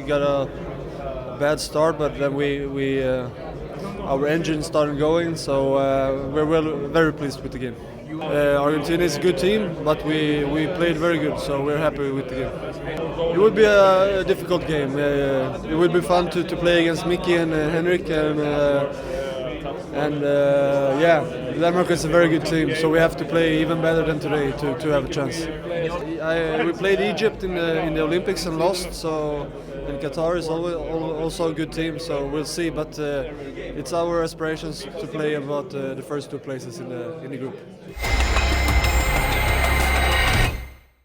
got a bad start, but then our engine started going, so we're very pleased with the game. Argentina is a good team, but we played very good, so we're happy with the game. It would be a difficult game. It would be fun to play against Mickey and Henrik, and Denmark is a very good team, so we have to play even better than today to have a chance. We played Egypt in the Olympics and lost, so and Qatar is also a good team, so we'll see. But it's our aspirations to play about the first two places in the group.